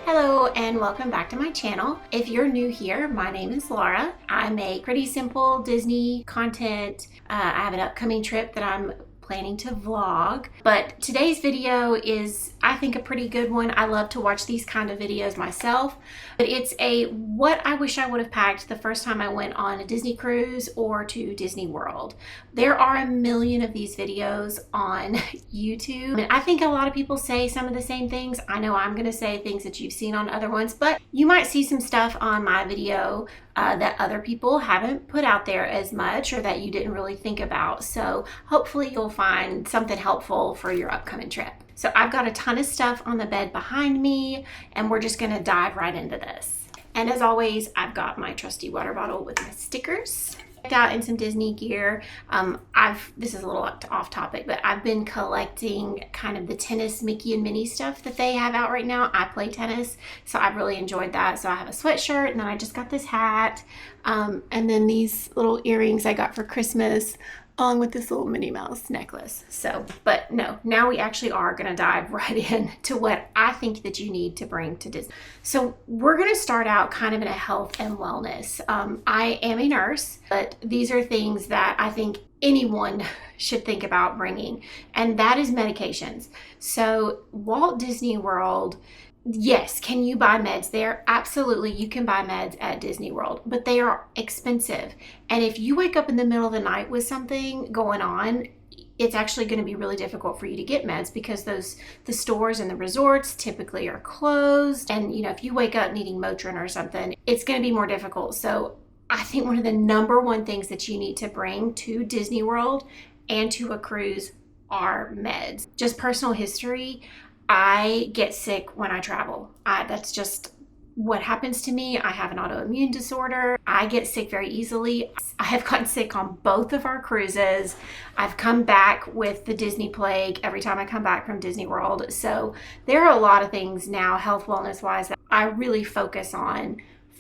Hello and welcome back to my channel. If you're new here, my name is Laura. I make pretty simple Disney content. I have an upcoming trip that I'm planning to vlog, but today's video is, I think, a pretty good one. I love to watch these kind of videos myself, but it's a what I wish I would have packed the first time I went on a Disney cruise or to Disney World. There are a million of these videos on YouTube, and I think a lot of people say some of the same things. I know I'm going to say things that you've seen on other ones, but you might see some stuff on my video that other people haven't put out there as much, or that you didn't really think about. So hopefully you'll find something helpful for your upcoming trip. So I've got a ton of stuff on the bed behind me, and we're just gonna dive right into this. And as always, I've got my trusty water bottle with my stickers. Out in some Disney gear. This is a little off topic, but I've been collecting kind of the tennis Mickey and Minnie stuff that they have out right now. I play tennis, so I've really enjoyed that. So I have a sweatshirt, and then I just got this hat, and then these little earrings I got for Christmas, along with this little Minnie Mouse necklace. So, but no, now we actually are gonna dive right in to what I think that you need to bring to Disney. So we're gonna start out kind of in a health and wellness. I am a nurse, but these are things that I think anyone should think about bringing, and that is medications. So Walt Disney World, yes, can you buy meds there? Absolutely, you can buy meds at Disney World, but they are expensive. And if you wake up in the middle of the night with something going on, it's actually going to be really difficult for you to get meds, because the stores and the resorts typically are closed. And if you wake up needing Motrin or something, it's going to be more difficult. So I think one of the number one things that you need to bring to Disney World and to a cruise are meds. Just personal history. I get sick when I travel. That's just what happens to me. I have an autoimmune disorder. I get sick very easily. I have gotten sick on both of our cruises. I've come back with the Disney plague every time I come back from Disney World. So there are a lot of things now, health wellness wise, that I really focus on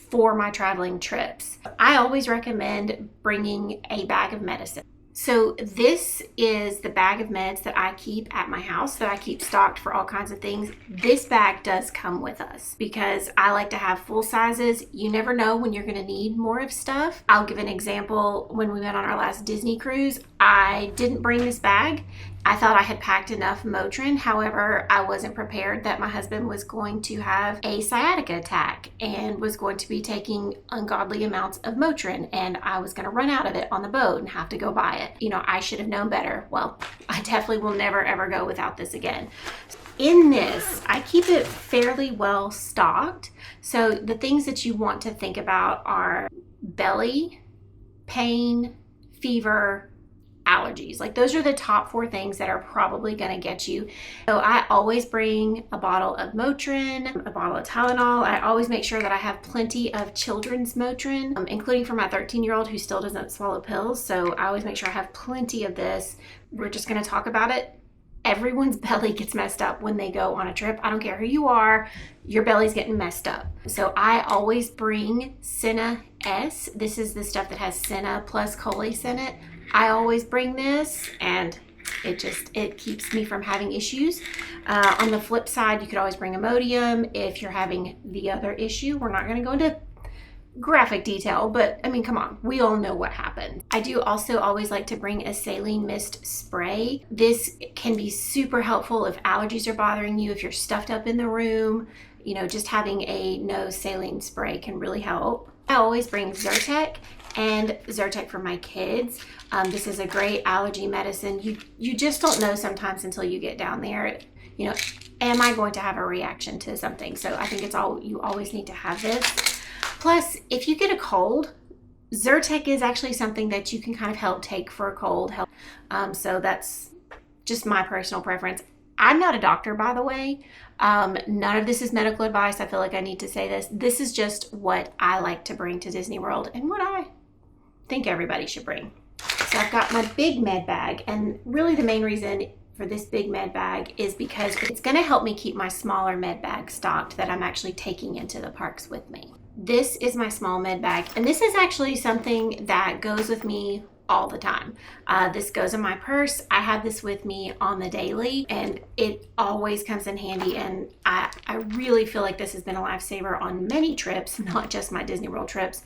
for my traveling trips. I always recommend bringing a bag of medicine. So this is the bag of meds that I keep at my house, that I keep stocked for all kinds of things. This bag does come with us because I like to have full sizes. You never know when you're going to need more of stuff. I'll give an example. When we went on our last Disney cruise, I didn't bring this bag. I thought I had packed enough Motrin. However, I wasn't prepared that my husband was going to have a sciatica attack and was going to be taking ungodly amounts of Motrin, and I was going to run out of it on the boat and have to go buy it. I should have known better. Well, I definitely will never ever go without this again. In this, I keep it fairly well stocked. So the things that you want to think about are belly, pain, fever, allergies. Like, those are the top 4 things that are probably going to get you. So I always bring a bottle of Motrin, a bottle of Tylenol. I always make sure that I have plenty of children's Motrin, including for my 13-year-old who still doesn't swallow pills. So I always make sure I have plenty of this. We're just going to talk about it. Everyone's belly gets messed up when they go on a trip. I don't care who you are, your belly's getting messed up. So I always bring Senna S. This is the stuff that has Senna plus Colace in it. I always bring this, and it keeps me from having issues. On the flip side, you could always bring Imodium if you're having the other issue. We're not going to go into graphic detail, but I mean, come on, we all know what happened. I do also always like to bring a saline mist spray. This can be super helpful if allergies are bothering you, if you're stuffed up in the room. Just having a nose saline spray can really help. I always bring Zyrtec and Zyrtec for my kids. This is a great allergy medicine. You just don't know sometimes until you get down there. Am I going to have a reaction to something? So I think you always need to have this. Plus, if you get a cold, Zyrtec is actually something that you can kind of help take for a cold. So that's just my personal preference. I'm not a doctor, by the way. None of this is medical advice. I feel like I need to say this. This is just what I like to bring to Disney World and what I think everybody should bring. So I've got my big med bag, and really the main reason for this big med bag is because it's going to help me keep my smaller med bag stocked that I'm actually taking into the parks with me. This is my small med bag, and this is actually something that goes with me all the time. This goes in my purse. I have this with me on the daily, and it always comes in handy. And I really feel like this has been a lifesaver on many trips, not just my Disney World trips.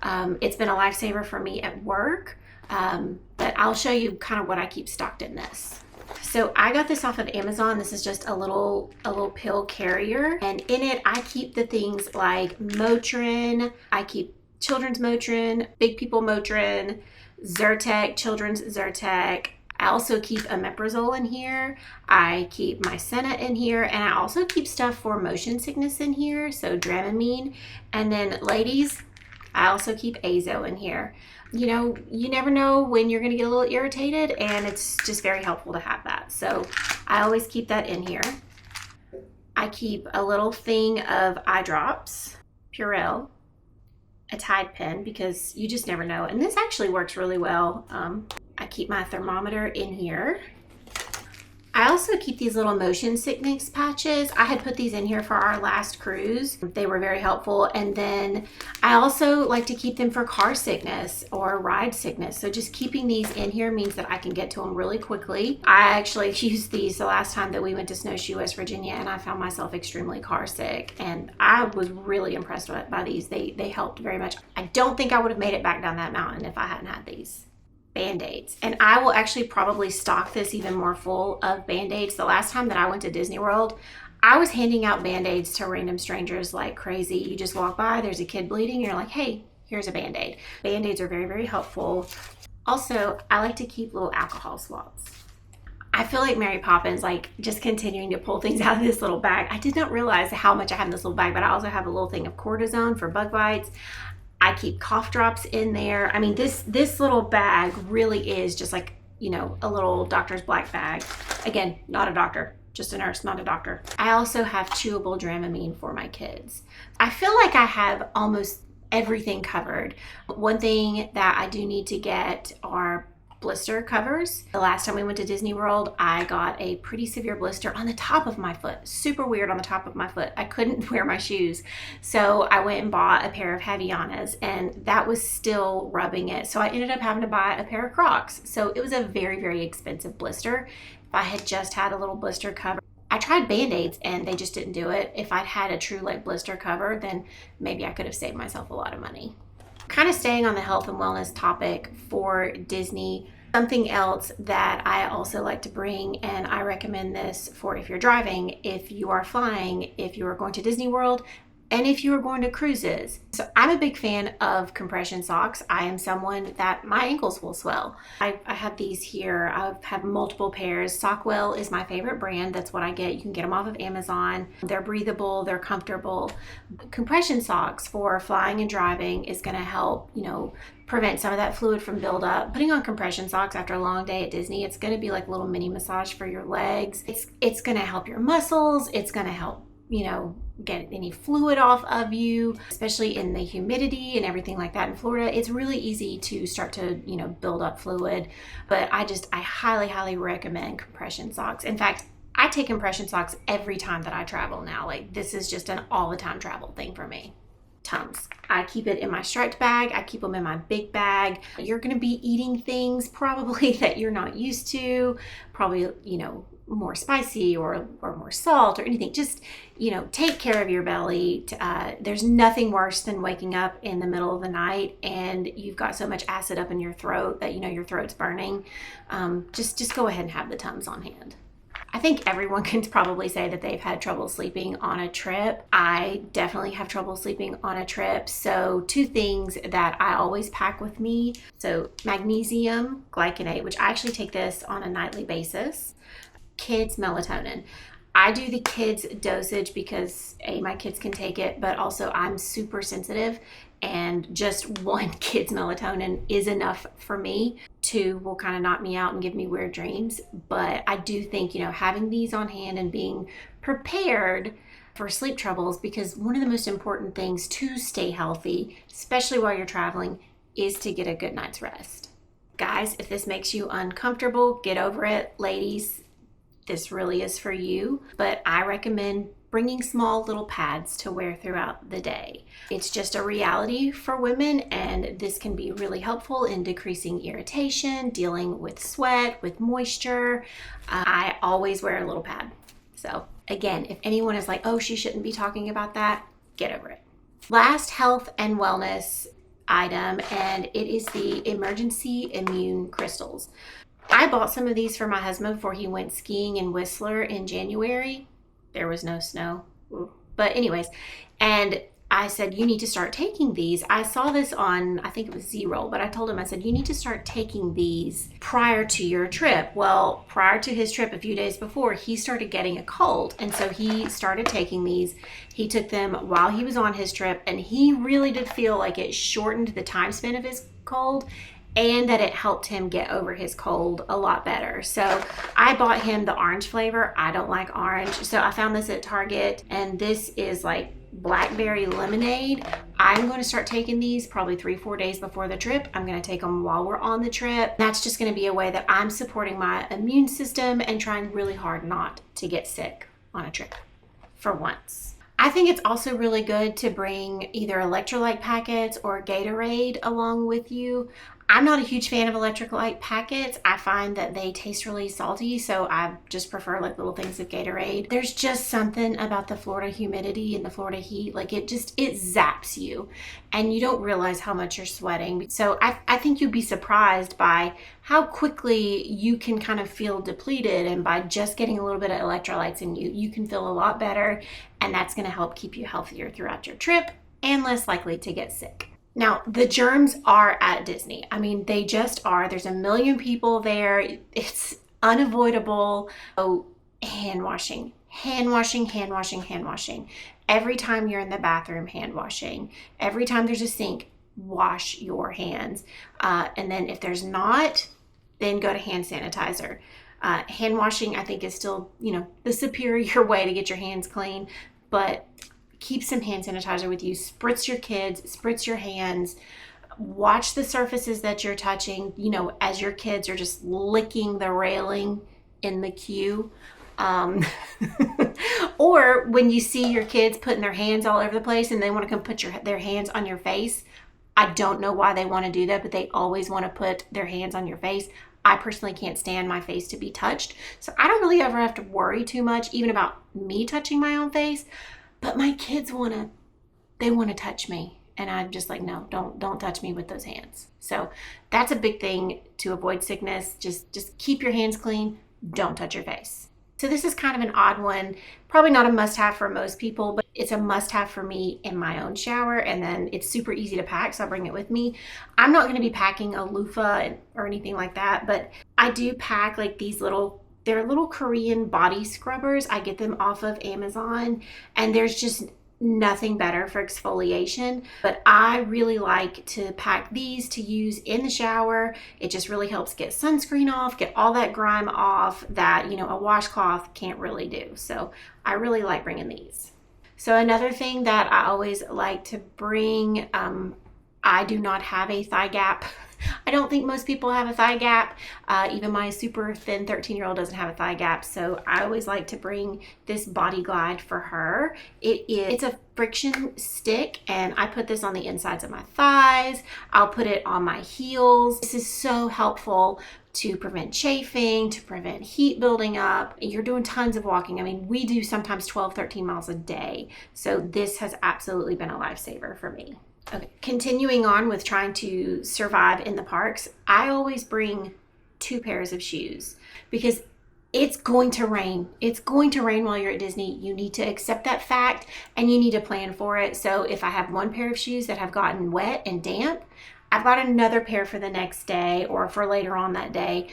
It's been a lifesaver for me at work, but I'll show you kind of what I keep stocked in this. So I got this off of Amazon. This is just a little pill carrier, and in it I keep the things like Motrin. I keep children's Motrin, big people Motrin, Zyrtec, children's Zyrtec. I also keep omeprazole in here. I keep Mycena in here, and I also keep stuff for motion sickness in here, so Dramamine. And then ladies, I also keep Azo in here. You know, you never know when you're gonna get a little irritated, and it's just very helpful to have that. So I always keep that in here. I keep a little thing of eye drops, Purell, a Tide pen, because you just never know. And this actually works really well. I keep my thermometer in here. I also keep these little motion sickness patches. I had put these in here for our last cruise. They were very helpful. And then I also like to keep them for car sickness or ride sickness. So just keeping these in here means that I can get to them really quickly. I actually used these the last time that we went to Snowshoe, West Virginia, and I found myself extremely car sick. And I was really impressed by these. They helped very much. I don't think I would have made it back down that mountain if I hadn't had these. Band-Aids. And I will actually probably stock this even more full of Band-Aids. The last time that I went to Disney World, I was handing out Band-Aids to random strangers like crazy. You just walk by, there's a kid bleeding, you're like, hey, here's a Band-Aid. Band-Aids are very, very helpful. Also, I like to keep little alcohol swabs. I feel like Mary Poppins, like just continuing to pull things out of this little bag. I did not realize how much I have in this little bag, but I also have a little thing of cortisone for bug bites. I keep cough drops in there. I mean, this little bag really is just like, you know, a little doctor's black bag. Again, not a doctor, just a nurse, not a doctor. I also have chewable Dramamine for my kids. I feel like I have almost everything covered. One thing that I do need to get are blister covers. The last time we went to Disney World, I got a pretty severe blister on the top of my foot. Super weird on the top of my foot. I couldn't wear my shoes. So I went and bought a pair of Havaianas, and that was still rubbing it. So I ended up having to buy a pair of Crocs. So it was a very, very expensive blister. If I had just had a little blister cover, I tried Band-Aids and they just didn't do it. If I'd had a true like blister cover, then maybe I could have saved myself a lot of money. Kind of staying on the health and wellness topic for Disney, something else that I also like to bring, and I recommend this for if you're driving, if you are flying, if you are going to Disney World, and if you are going to cruises. So I'm a big fan of compression socks. I am someone that my ankles will swell. I have these here. I have multiple pairs. Sockwell is my favorite brand. That's what I get. You can get them off of Amazon. They're breathable, they're comfortable. Compression socks for flying and driving is gonna help, you know, prevent some of that fluid from buildup. Putting on compression socks after a long day at Disney, it's gonna be like a little mini massage for your legs. It's gonna help your muscles. It's gonna help, you know, get any fluid off of you, especially in the humidity and everything like that in Florida. It's really easy to start to, you know, build up fluid. But I highly, highly recommend compression socks. In fact, I take compression socks every time that I travel now. Like, this is just an all the time travel thing for me. Tums. I keep it in my striped bag. I keep them in my big bag. You're going to be eating things probably that you're not used to, probably, you know, more spicy or more salt or anything. Just, you know, take care of your belly. There's nothing worse than waking up in the middle of the night and you've got so much acid up in your throat that, you know, your throat's burning. Just go ahead and have the Tums on hand. I think everyone can probably say that they've had trouble sleeping on a trip. I definitely have trouble sleeping on a trip. So 2 things that I always pack with me. So magnesium glycinate, which I actually take this on a nightly basis. Kids melatonin. I do the kids dosage because my kids can take it, but also I'm super sensitive and just 1 kid's melatonin is enough for me. 2 will kind of knock me out and give me weird dreams. But I do think, you know, having these on hand and being prepared for sleep troubles, because one of the most important things to stay healthy, especially while you're traveling, is to get a good night's rest. Guys, if this makes you uncomfortable, get over it. Ladies, this really is for you, but I recommend bringing small little pads to wear throughout the day. It's just a reality for women, and this can be really helpful in decreasing irritation, dealing with sweat, with moisture. I always wear a little pad. So again, if anyone is like, oh, she shouldn't be talking about that, get over it. Last health and wellness item, and it is the emergency immune crystals. I bought some of these for my husband before he went skiing in Whistler in January. There was no snow. But anyways, and I said, you need to start taking these. I saw this on, I think it was Z-Roll, but I told him, I said, you need to start taking these prior to your trip. Well, prior to his trip, a few days before, he started getting a cold. And so he started taking these. He took them while he was on his trip, and he really did feel like it shortened the time span of his cold, and that it helped him get over his cold a lot better. So I bought him the orange flavor. I don't like orange. So I found this at Target, and this is like blackberry lemonade. I'm going to start taking these probably 3-4 days before the trip. I'm going to take them while we're on the trip. That's just going to be a way that I'm supporting my immune system and trying really hard not to get sick on a trip for once. I think it's also really good to bring either electrolyte packets or Gatorade along with you. I'm not a huge fan of electrolyte packets. I find that they taste really salty, so I just prefer like little things of Gatorade. There's just something about the Florida humidity and the Florida heat, like it zaps you and you don't realize how much you're sweating. So I think you'd be surprised by how quickly you can kind of feel depleted, and by just getting a little bit of electrolytes in you, you can feel a lot better, and that's going to help keep you healthier throughout your trip and less likely to get sick. Now, the germs are at Disney. I mean, they just are. There's a million people there. It's unavoidable. Oh, hand washing, hand washing, hand washing, hand washing. Every time you're in the bathroom, hand washing. Every time there's a sink, wash your hands. And then if there's not, then go to hand sanitizer. Hand washing, I think, is still, the superior way to get your hands clean, but keep some hand sanitizer with you. Spritz your kids, spritz your hands. Watch the surfaces that you're touching, as your kids are just licking the railing in the queue. Or when you see your kids putting their hands all over the place and they want to come put their hands on your face. I don't know why they want to do that, but they always want to put their hands on your face. I personally can't stand my face to be touched. So I don't really ever have to worry too much, even about me touching my own face. But my kids want to touch me. And I'm just like, no, don't touch me with those hands. So that's a big thing to avoid sickness. Just keep your hands clean. Don't touch your face. So this is kind of an odd one. Probably not a must-have for most people, but it's a must-have for me in my own shower. And then it's super easy to pack, so I bring it with me. I'm not going to be packing a loofah or anything like that, but I do pack like they're little Korean body scrubbers. I get them off of Amazon, and there's just nothing better for exfoliation. But I really like to pack these to use in the shower. It just really helps get sunscreen off, get all that grime off that, a washcloth can't really do. So I really like bringing these. So another thing that I always like to bring, I do not have a thigh gap. I don't think most people have a thigh gap. Even my super thin 13-year-old doesn't have a thigh gap. So I always like to bring this Body Glide for her. It's a friction stick, and I put this on the insides of my thighs. I'll put it on my heels. This is so helpful to prevent chafing, to prevent heat building up. You're doing tons of walking. I mean, we do sometimes 12, 13 miles a day. So this has absolutely been a lifesaver for me. Okay, continuing on with trying to survive in the parks, I always bring 2 pairs of shoes because it's going to rain. It's going to rain while you're at Disney. You need to accept that fact, and you need to plan for it. So if I have 1 pair of shoes that have gotten wet and damp, I've got another pair for the next day or for later on that day.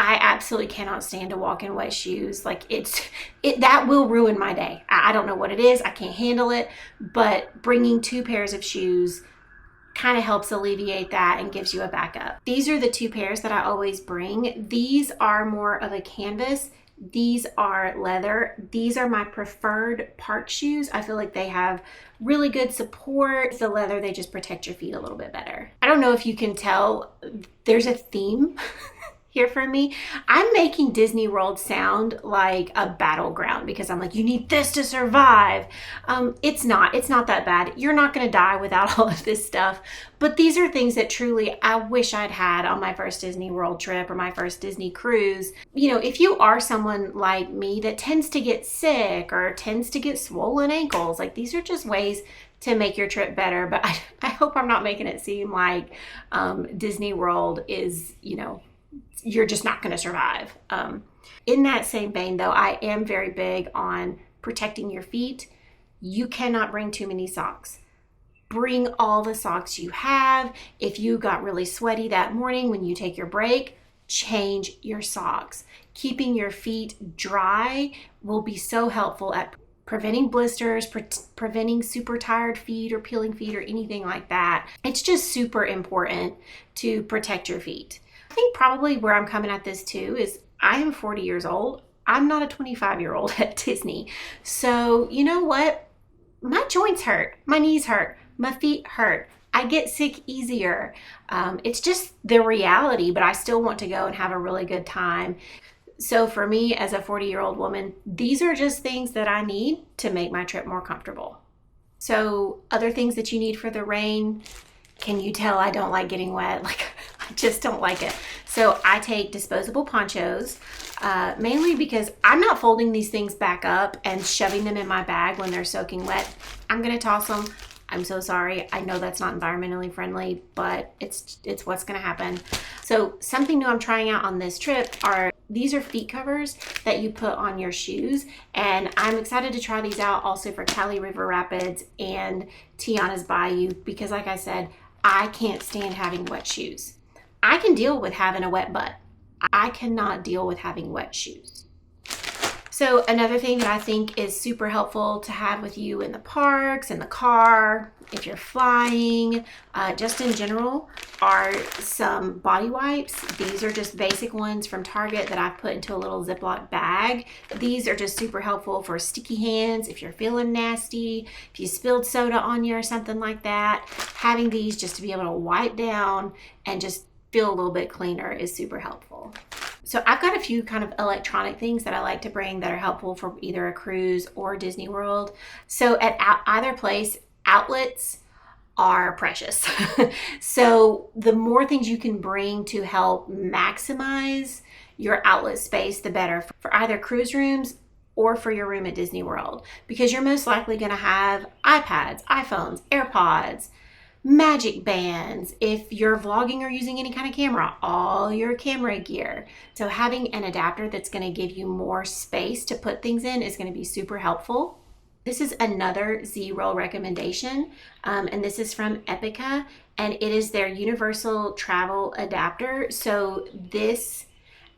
I absolutely cannot stand to walk in wet shoes. Like that will ruin my day. I don't know what it is. I can't handle it, but bringing 2 pairs of shoes kind of helps alleviate that and gives you a backup. These are the 2 pairs that I always bring. These are more of a canvas. These are leather. These are my preferred park shoes. I feel like they have really good support. The leather, they just protect your feet a little bit better. I don't know if you can tell, there's a theme hear from me. I'm making Disney World sound like a battleground because I'm like, you need this to survive. It's not that bad. You're not going to die without all of this stuff. But these are things that truly I wish I'd had on my first Disney World trip or my first Disney cruise. You know, if you are someone like me that tends to get sick or tends to get swollen ankles, like these are just ways to make your trip better. But I hope I'm not making it seem like Disney World is, you know, you're just not going to survive. In that same vein, though, I am very big on protecting your feet. You cannot bring too many socks. Bring all the socks you have. If you got really sweaty that morning when you take your break, change your socks. Keeping your feet dry will be so helpful at preventing blisters, preventing super tired feet or peeling feet or anything like that. It's just super important to protect your feet. I think probably where I'm coming at this too is I am 40 years old. I'm not a 25-year-old at Disney. So you know what? My joints hurt. My knees hurt. My feet hurt. I get sick easier. It's just the reality, but I still want to go and have a really good time. So for me as a 40-year-old woman, these are just things that I need to make my trip more comfortable. So other things that you need for the rain, can you tell I don't like getting wet? Like I just don't like it. So I take disposable ponchos, mainly because I'm not folding these things back up and shoving them in my bag when they're soaking wet. I'm gonna toss them. I'm so sorry. I know that's not environmentally friendly, but it's what's gonna happen. So something new I'm trying out on this trip these are feet covers that you put on your shoes. And I'm excited to try these out also for Kali River Rapids and Tiana's Bayou, because like I said, I can't stand having wet shoes. I can deal with having a wet butt. I cannot deal with having wet shoes. So another thing that I think is super helpful to have with you in the parks, in the car, if you're flying, just in general, are some body wipes. These are just basic ones from Target that I've put into a little Ziploc bag. These are just super helpful for sticky hands, if you're feeling nasty, if you spilled soda on you or something like that. Having these just to be able to wipe down and just feel a little bit cleaner is super helpful. So I've got a few kind of electronic things that I like to bring that are helpful for either a cruise or Disney World. So at either place, outlets are precious. So the more things you can bring to help maximize your outlet space, the better for either cruise rooms or for your room at Disney World, because you're most likely going to have iPads, iPhones, AirPods, magic bands. If you're vlogging or using any kind of camera, all your camera gear. So having an adapter that's going to give you more space to put things in is going to be super helpful. This is another Z-Roll recommendation, and this is from Epica, and it is their universal travel adapter. So this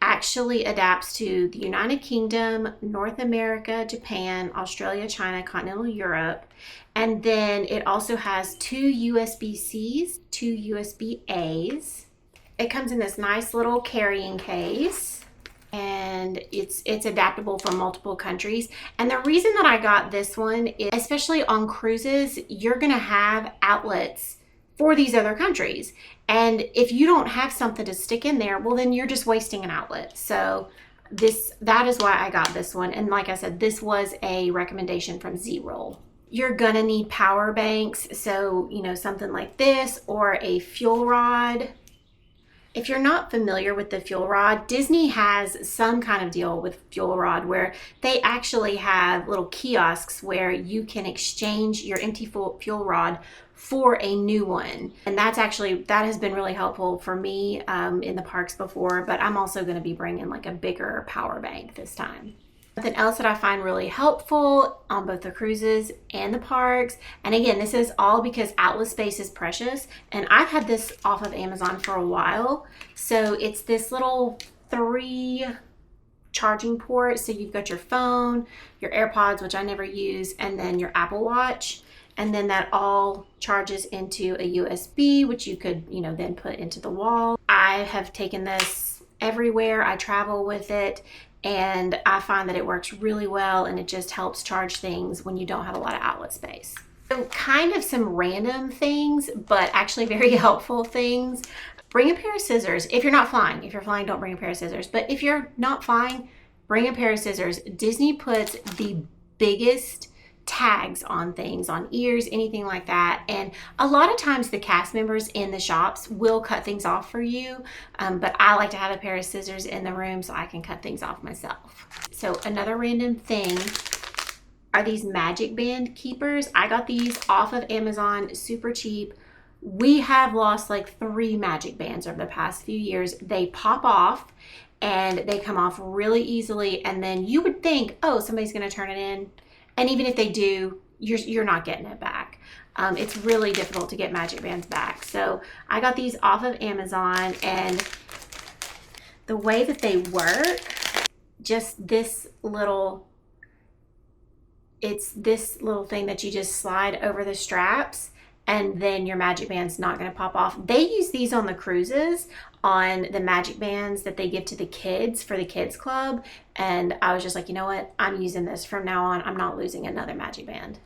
actually adapts to the United Kingdom, North America, Japan, Australia, China, continental Europe. And then it also has 2 USB-Cs, 2 USB-As. It comes in this nice little carrying case, and it's adaptable for multiple countries. And the reason that I got this one is, especially on cruises, you're gonna have outlets for these other countries. And if you don't have something to stick in there, well, then you're just wasting an outlet. So that is why I got this one. And like I said, this was a recommendation from Z-Roll. You're gonna need power banks. So, you know, something like this or a fuel rod. If you're not familiar with the fuel rod, Disney has some kind of deal with fuel rod where they actually have little kiosks where you can exchange your empty fuel rod for a new one. And that has been really helpful for me in the parks before, but I'm also going to be bringing like a bigger power bank this time. Something else that I find really helpful on both the cruises and the parks, and again, this is all because outlet space is precious, and I've had this off of Amazon for a while. So it's this little 3 charging ports. So you've got your phone, your AirPods, which I never use, and then your Apple Watch. And then that all charges into a USB, which you could, you know, then put into the wall. I have taken this everywhere. I travel with it, and I find that it works really well, and it just helps charge things when you don't have a lot of outlet space. So kind of some random things, but actually very helpful things. bring a pair of scissors. If you're not flying, don't bring a pair of scissors. But if you're not flying, bring a pair of scissors. Disney puts the biggest tags on things, on ears, anything like that. And a lot of times the cast members in the shops will cut things off for you. But I like to have a pair of scissors in the room so I can cut things off myself. So another random thing are these magic band keepers. I got these off of Amazon, super cheap. We have lost like 3 magic bands over the past few years. They pop off and they come off really easily. And then you would think, oh, somebody's gonna turn it in. And even if they do, you're not getting it back. It's really difficult to get magic bands back. So I got these off of Amazon, and the way that they work, just this little, it's this little thing that you just slide over the straps, and then your magic band's not going to pop off. They use these on the cruises, on the magic bands that they give to the kids for the kids club. And I was just like, you know what? I'm using this from now on. I'm not losing another magic band.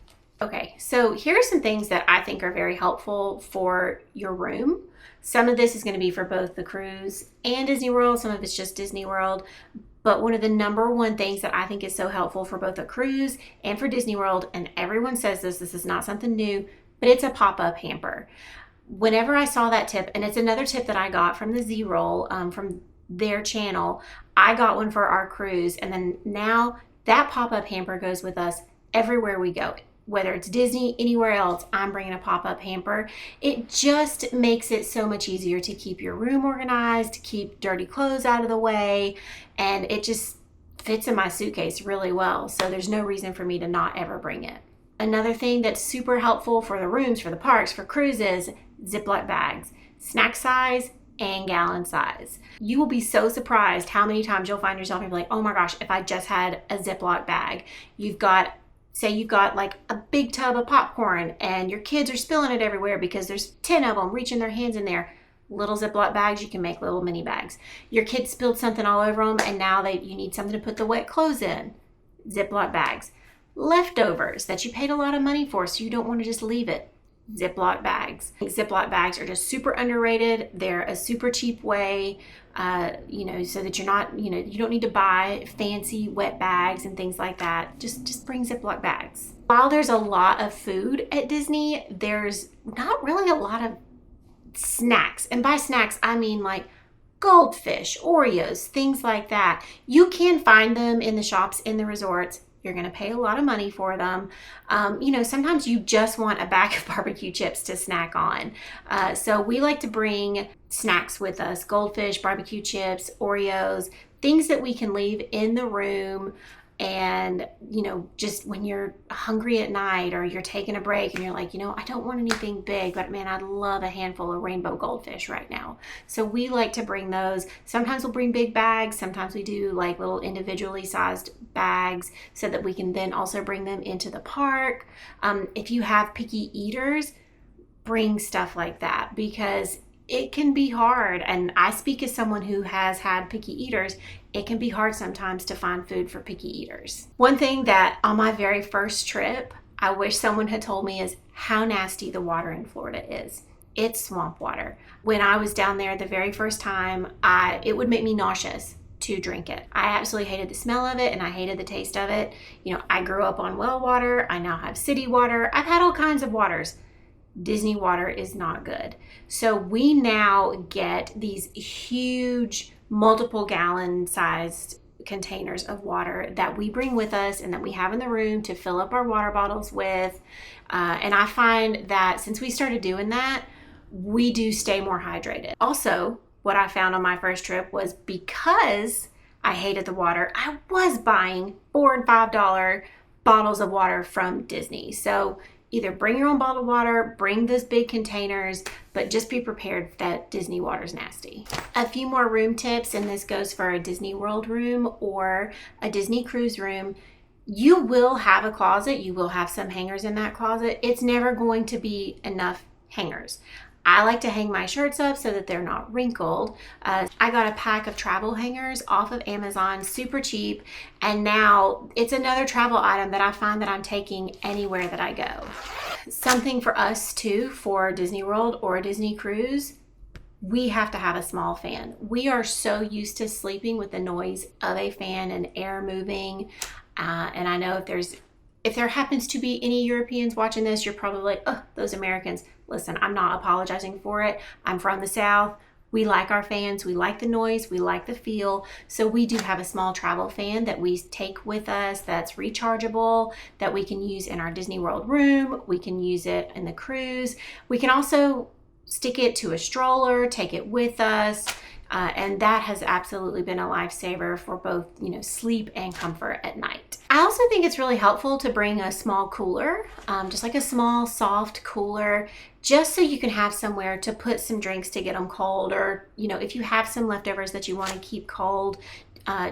Okay, so here are some things that I think are very helpful for your room. Some of this is going to be for both the cruise and Disney World. Some of it's just Disney World. But one of the number one things that I think is so helpful for both a cruise and for Disney World, and everyone says this is not something new, but it's a pop-up hamper. Whenever I saw that tip, and it's another tip that I got from the Z-Roll, from their channel, I got one for our cruise, and then now that pop-up hamper goes with us everywhere we go. Whether it's Disney, anywhere else, I'm bringing a pop-up hamper. It just makes it so much easier to keep your room organized, to keep dirty clothes out of the way, and it just fits in my suitcase really well. So there's no reason for me to not ever bring it. Another thing that's super helpful for the rooms, for the parks, for cruises, Ziploc bags, snack size and gallon size. You will be so surprised how many times you'll find yourself and be like, oh my gosh, if I just had a Ziploc bag. Say you've got like a big tub of popcorn and your kids are spilling it everywhere because there's 10 of them reaching their hands in there. Little Ziploc bags, you can make little mini bags. Your kids spilled something all over them and now you need something to put the wet clothes in. Ziploc bags. Leftovers that you paid a lot of money for, so you don't want to just leave it. Ziploc bags. Ziploc bags are just super underrated. They're a super cheap way, so that you're not, you don't need to buy fancy wet bags and things like that. Just bring Ziploc bags. While there's a lot of food at Disney, there's not really a lot of snacks. And by snacks, I mean like Goldfish, Oreos, things like that. You can find them in the shops, in the resorts. You're going to pay a lot of money for them. Sometimes you just want a bag of barbecue chips to snack on. So we like to bring snacks with us, Goldfish, barbecue chips, Oreos, things that we can leave in the room. And, just when you're hungry at night or you're taking a break and you're like, I don't want anything big, but man, I'd love a handful of rainbow goldfish right now. So we like to bring those. Sometimes we'll bring big bags. Sometimes we do like little individually sized bags so that we can then also bring them into the park. If you have picky eaters, bring stuff like that because it can be hard. And I speak as someone who has had picky eaters. It can be hard sometimes to find food for picky eaters. One thing that on my very first trip, I wish someone had told me is how nasty the water in Florida is. It's swamp water. When I was down there the very first time, it would make me nauseous to drink it. I absolutely hated the smell of it and I hated the taste of it. I grew up on well water. I now have city water. I've had all kinds of waters. Disney water is not good. So we now get these huge multiple gallon sized containers of water that we bring with us and that we have in the room to fill up our water bottles with. And I find that since we started doing that, we do stay more hydrated. Also, what I found on my first trip was because I hated the water, I was buying $4 and $5 bottles of water from Disney. So either bring your own bottled water, bring those big containers, but just be prepared that Disney water is nasty. A few more room tips, and this goes for a Disney World room or a Disney cruise room. You will have a closet. You will have some hangers in that closet. It's never going to be enough hangers. I like to hang my shirts up so that they're not wrinkled. I got a pack of travel hangers off of Amazon, super cheap. And now it's another travel item that I find that I'm taking anywhere that I go. Something for us too, for Disney World or a Disney cruise, we have to have a small fan. We are so used to sleeping with the noise of a fan and air moving. And I know if there happens to be any Europeans watching this, you're probably like, oh, those Americans. Listen, I'm not apologizing for it. I'm from the South. We like our fans. We like the noise. We like the feel. So we do have a small travel fan that we take with us that's rechargeable, that we can use in our Disney World room. We can use it in the cruise. We can also stick it to a stroller, take it with us. And that has absolutely been a lifesaver for both, sleep and comfort at night. I also think it's really helpful to bring a small cooler, just like a small soft cooler, just so you can have somewhere to put some drinks to get them cold, or, if you have some leftovers that you want to keep cold,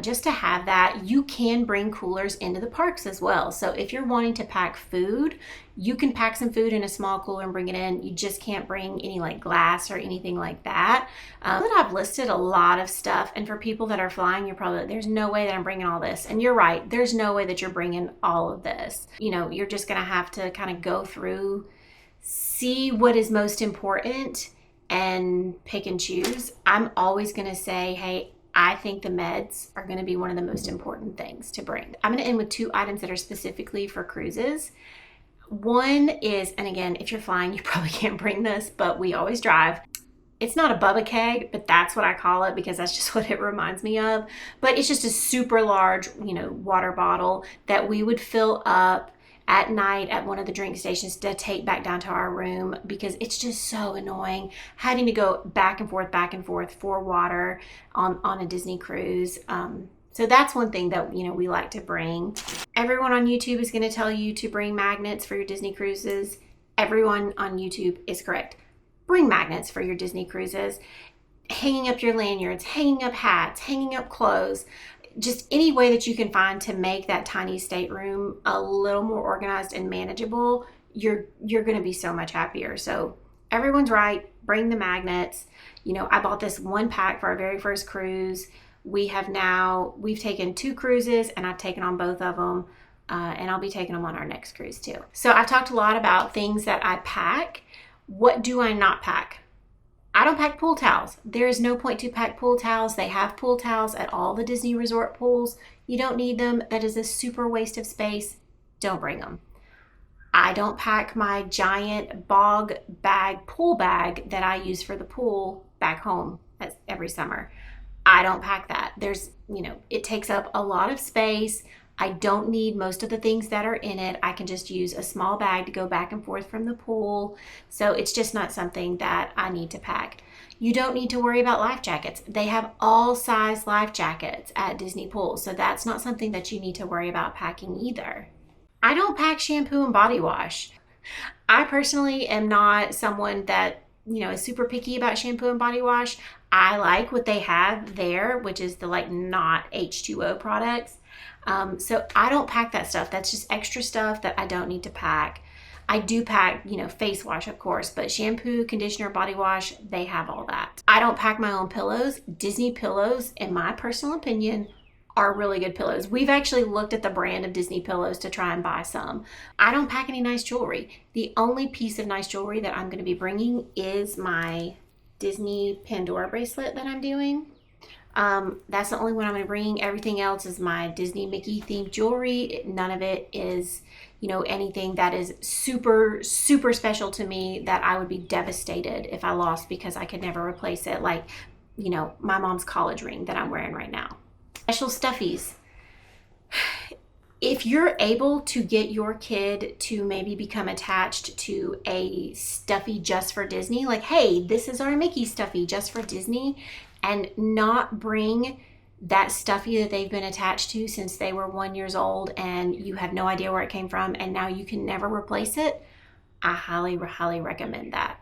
just to have that. You can bring coolers into the parks as well. So if you're wanting to pack food, you can pack some food in a small cooler and bring it in. You just can't bring any like glass or anything like that. I've listed a lot of stuff, and for people that are flying, you're probably like, there's no way that I'm bringing all this. And you're right, there's no way that you're bringing all of this. You're just gonna have to kind of go through, see what is most important, and pick and choose. I'm always gonna say, hey, I think the meds are going to be one of the most important things to bring. I'm going to end with 2 items that are specifically for cruises. One is, and again, if you're flying, you probably can't bring this, but we always drive. It's not a Bubba keg, but that's what I call it because that's just what it reminds me of. But it's just a super large, water bottle that we would fill up at night at one of the drink stations to take back down to our room, because it's just so annoying having to go back and forth for water on a Disney cruise. So that's one thing that we like to bring. Everyone on YouTube is going to tell you to bring magnets for your Disney cruises. Everyone on YouTube is correct. Bring magnets for your Disney cruises. Hanging up your lanyards, hanging up hats, hanging up clothes. Just any way that you can find to make that tiny stateroom a little more organized and manageable, you're going to be so much happier. So everyone's right. Bring the magnets. I bought this 1 pack for our very first cruise. We've taken 2 cruises, and I've taken on both of them. And I'll be taking them on our next cruise too. So I've talked a lot about things that I pack. What do I not pack? I don't pack pool towels. There is no point to pack pool towels. They have pool towels at all the Disney resort pools. You don't need them. That is a super waste of space. Don't bring them. I don't pack my giant bog bag, pool bag that I use for the pool back home every summer. I don't pack that. It takes up a lot of space. I don't need most of the things that are in it. I can just use a small bag to go back and forth from the pool. So it's just not something that I need to pack. You don't need to worry about life jackets. They have all size life jackets at Disney pools. So that's not something that you need to worry about packing either. I don't pack shampoo and body wash. I personally am not someone that, is super picky about shampoo and body wash. I like what they have there, which is the not H2O products. So I don't pack that stuff. That's just extra stuff that I don't need to pack. I do pack, face wash, of course, but shampoo, conditioner, body wash, they have all that. I don't pack my own pillows. Disney pillows, in my personal opinion, are really good pillows. We've actually looked at the brand of Disney pillows to try and buy some. I don't pack any nice jewelry. The only piece of nice jewelry that I'm going to be bringing is my Disney Pandora bracelet that I'm doing. That's the only one I'm going to bring. Everything else is my Disney Mickey themed jewelry. None of it is, anything that is super, super special to me that I would be devastated if I lost because I could never replace it. Like, my mom's college ring that I'm wearing right now. Special stuffies. If you're able to get your kid to maybe become attached to a stuffy just for Disney, like, hey, this is our Mickey stuffy just for Disney, and not bring that stuffy that they've been attached to since they were 1 year old and you have no idea where it came from and now you can never replace it, I highly, highly recommend that.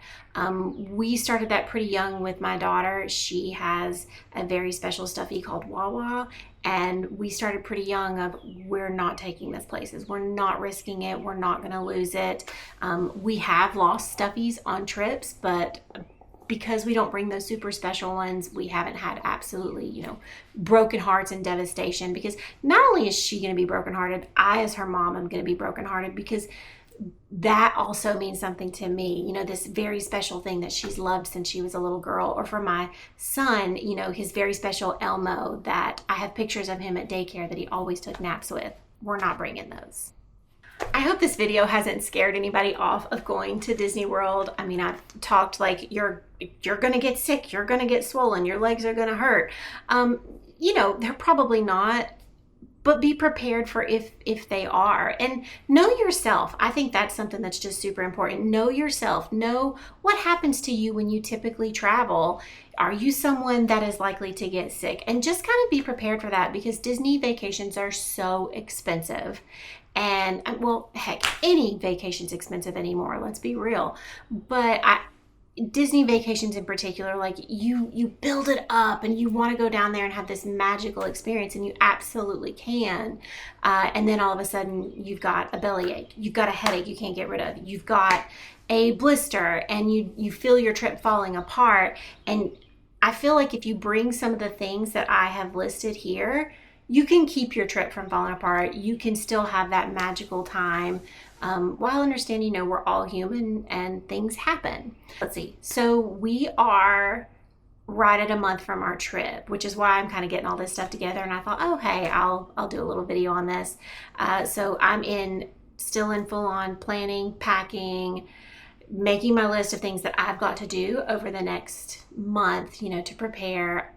We started that pretty young with my daughter. She has a very special stuffy called Wawa, and we started pretty young of, we're not taking this places. We're not risking it. We're not going to lose it. We have lost stuffies on trips, but because we don't bring those super special ones, we haven't had absolutely, broken hearts and devastation, because not only is she going to be brokenhearted, I as her mom am going to be brokenhearted, because that also means something to me, you know, this very special thing that she's loved since she was a little girl. Or for my son, you know, his very special Elmo that I have pictures of him at daycare that he always took naps with. We're not bringing those. I hope this video hasn't scared anybody off of going to Disney World. I mean, I've talked like you're gonna get sick, you're gonna get swollen, your legs are gonna hurt. You know, they're probably not, but be prepared for if they are. And know yourself. I think that's something that's just super important. Know yourself. Know what happens to you when you typically travel. Are you someone that is likely to get sick? And just kind of be prepared for that, because Disney vacations are so expensive. And well, heck, any vacation's expensive anymore, let's be real. But Disney vacations in particular, like you build it up and you want to go down there and have this magical experience, and you absolutely can. And then all of a sudden you've got a bellyache, you've got a headache you can't get rid of, you've got a blister, and you feel your trip falling apart. And I feel like if you bring some of the things that I have listed here, you can keep your trip from falling apart. You can still have that magical time, while understanding, you know, we're all human and things happen. Let's see. So we are right at a month from our trip, which is why I'm kind of getting all this stuff together. And I thought, oh, hey, I'll do a little video on this. So I'm still in full on planning, packing, making my list of things that I've got to do over the next month, you know, to prepare.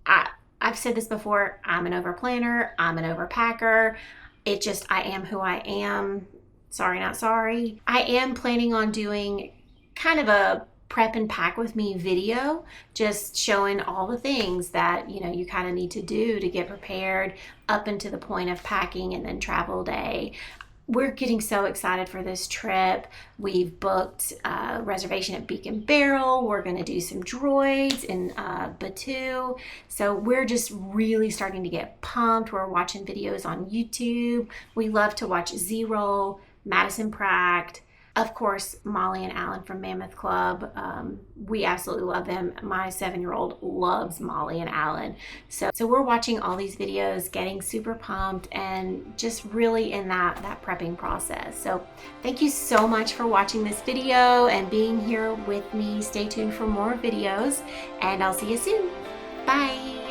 I've said this before, I'm an over planner, I'm an overpacker. I am who I am. Sorry, not sorry. I am planning on doing kind of a prep and pack with me video, just showing all the things that, you know, you kind of need to do to get prepared up into the point of packing and then travel day. We're getting so excited for this trip. We've booked a reservation at Beacon Barrel. We're going to do some droids in Batuu. So we're just really starting to get pumped. We're watching videos on YouTube. We love to watch Z-Roll, Madison Pratt, of course, Molly and Alan from Mammoth Club. We absolutely love them. My 7-year-old loves Molly and Alan. So we're watching all these videos, getting super pumped, and just really in that prepping process. So thank you so much for watching this video and being here with me. Stay tuned for more videos, and I'll see you soon. Bye.